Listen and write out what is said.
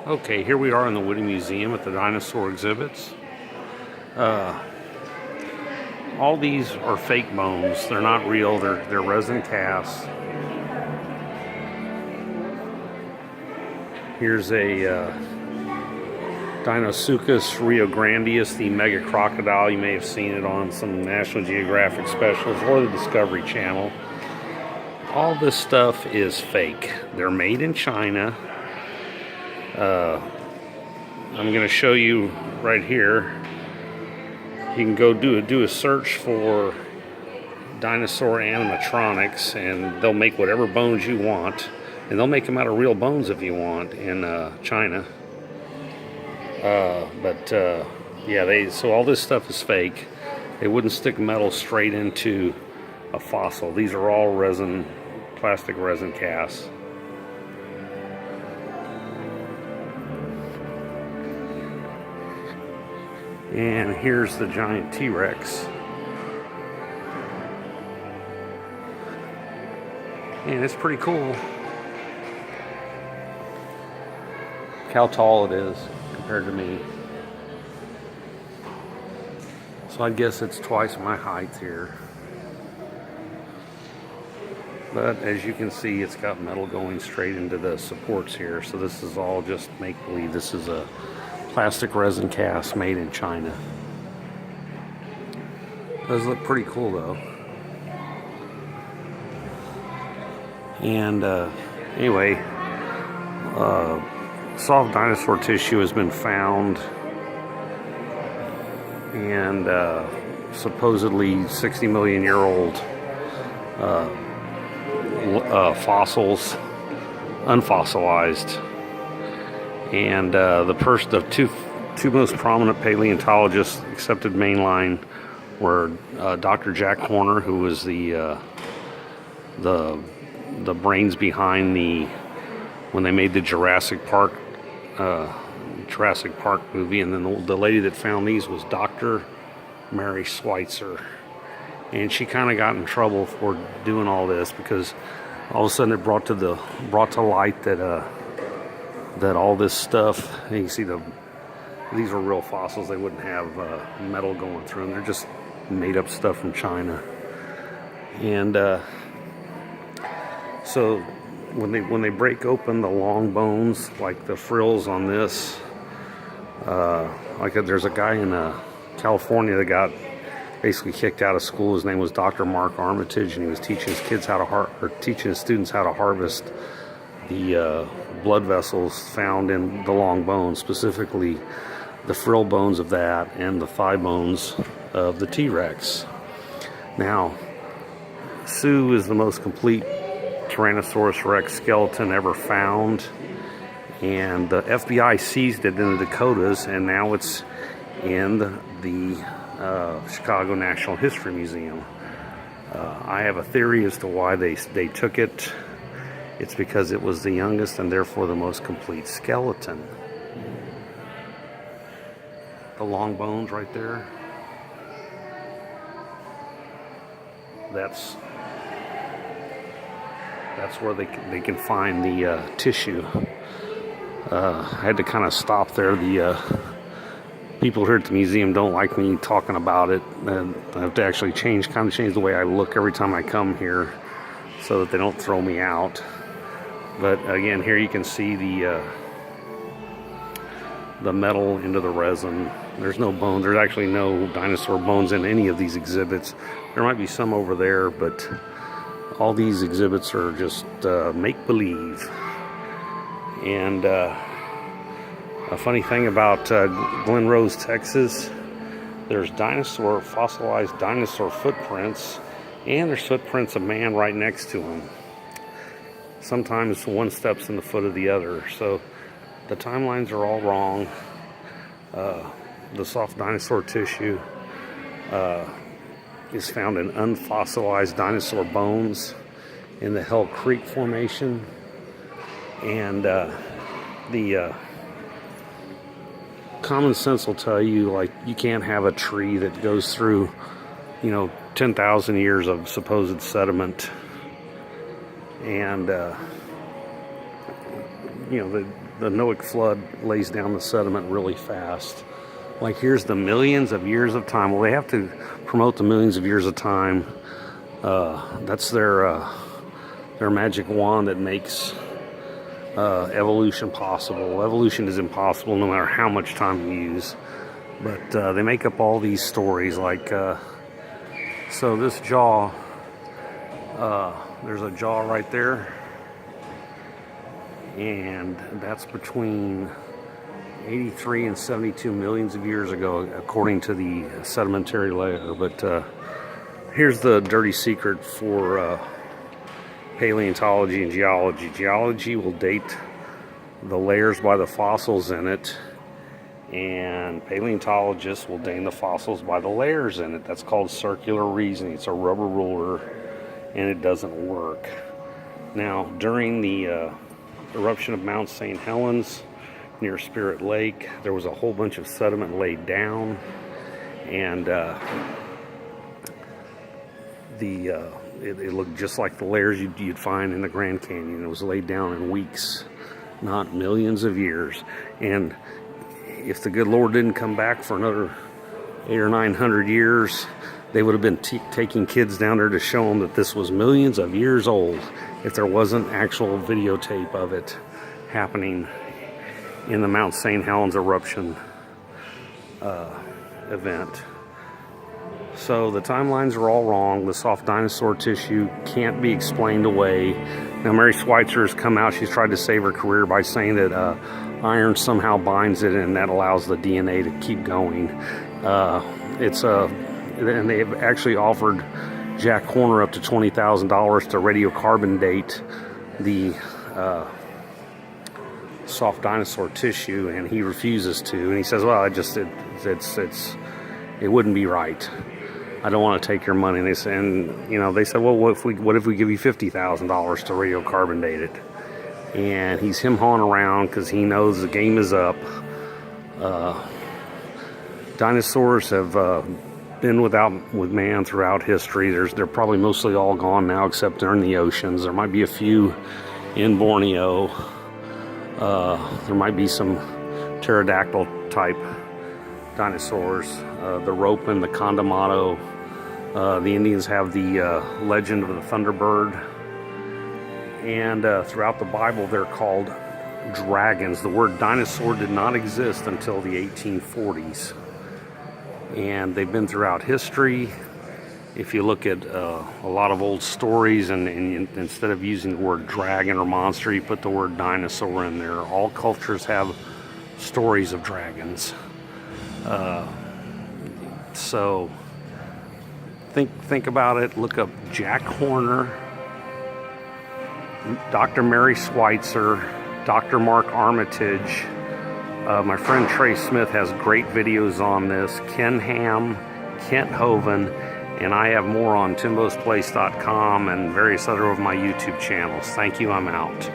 Okay, here we are in the Woody Museum at the dinosaur exhibits. All these are fake bones. They're not real. They're resin casts. Here's a Dinosuchus riograneus, the mega crocodile. You may have seen it on some National Geographic specials or the Discovery Channel. All this stuff is fake. They're made in China. I'm going to show you right here. You can go do a search for dinosaur animatronics, and they'll make whatever bones you want, and they'll make them out of real bones if you want in China. Yeah, so all this stuff is fake. They wouldn't stick metal straight into a fossil. These are all resin, plastic resin casts. And here's the giant T-Rex. And it's pretty cool. Look how tall it is compared to me. So I guess it's twice my height here. But as you can see, it's got metal going straight into the supports here. So this is all just make-believe. This is a plastic resin cast made in China. Does look pretty cool though. And anyway, soft dinosaur tissue has been found, and supposedly 60 million year old fossils, unfossilized. And the two most prominent paleontologists accepted mainline were Dr. Jack Horner, who was the brains behind when they made the Jurassic Park movie, and then the lady that found these was Dr. Mary Schweitzer, and she kind of got in trouble for doing all this because all of a sudden it brought to light that all this stuff, and you see these are real fossils. They wouldn't have metal going through them. They're just made up stuff from China. And so when they break open the long bones, like the frills on this, there's a guy in California that got basically kicked out of school. His name was Dr. Mark Armitage, and he was teaching his kids teaching his students how to harvest the blood vessels found in the long bones, specifically the frill bones of that and the thigh bones of the T-Rex. Now, Sue is the most complete Tyrannosaurus Rex skeleton ever found, and the FBI seized it in the Dakotas, and now it's in the Chicago National History Museum. I have a theory as to why they took it. It's because it was the youngest and therefore the most complete skeleton. The long bones right there. That's where they can find the tissue. I had to kind of stop there. The people here at the museum don't like me talking about it, and I have to actually change the way I look every time I come here so that they don't throw me out. But again, here you can see the metal into the resin. There's no bone. There's actually no dinosaur bones in any of these exhibits. There might be some over there, but all these exhibits are just make-believe. And a funny thing about Glen Rose, Texas, there's fossilized dinosaur footprints, and there's footprints of man right next to them. Sometimes one steps in the foot of the other. So the timelines are all wrong. The soft dinosaur tissue is found in unfossilized dinosaur bones in the Hell Creek Formation. And the common sense will tell you, like, you can't have a tree that goes through, 10,000 years of supposed sediment. And, the Noahic flood lays down the sediment really fast. Like here's the millions of years of time. Well, they have to promote the millions of years of time. That's their magic wand that makes evolution possible. Evolution is impossible no matter how much time you use. But they make up all these stories like, so this jaw, there's a jaw right there. And that's between 83 and 72 millions of years ago, according to the sedimentary layer. But here's the dirty secret for paleontology and geology. Geology will date the layers by the fossils in it, and paleontologists will date the fossils by the layers in it. That's called circular reasoning. It's a rubber ruler, and it doesn't work. Now, during the eruption of Mount St. Helens near Spirit Lake, there was a whole bunch of sediment laid down, and it looked just like the layers you'd find in the Grand Canyon. It was laid down in weeks, not millions of years. And if the good Lord didn't come back for another 800 or 900 years, they would have been taking kids down there to show them that this was millions of years old, if there wasn't actual videotape of it happening in the Mount St. Helens eruption event. So the timelines are all wrong. The soft dinosaur tissue can't be explained away. Now Mary Schweitzer has come out. She's tried to save her career by saying that iron somehow binds it, and that allows the DNA to keep going. And they've actually offered Jack Horner up to $20,000 to radiocarbon date the soft dinosaur tissue, and he refuses to. And he says, "Well, it wouldn't be right. I don't want to take your money." And they said, "Well, what if we give you $50,000 to radiocarbon date it?" And he's him-hawing around because he knows the game is up. Dinosaurs have been with man throughout history. They're probably mostly all gone now, except they're in the oceans. There might be a few in Borneo. There might be some pterodactyl type dinosaurs. The Ropen, the Condamato. The Indians have the legend of the Thunderbird. And throughout the Bible, they're called dragons. The word dinosaur did not exist until the 1840s. And they've been throughout history. If you look at a lot of old stories, and instead of using the word dragon or monster, you put the word dinosaur in there. All cultures have stories of dragons. So think about it. Look up Jack Horner, Dr. Mary Schweitzer, Dr. Mark Armitage. My friend Trey Smith has great videos on this. Ken Ham, Kent Hovind, and I have more on timbosplace.com and various other of my YouTube channels. Thank you. I'm out.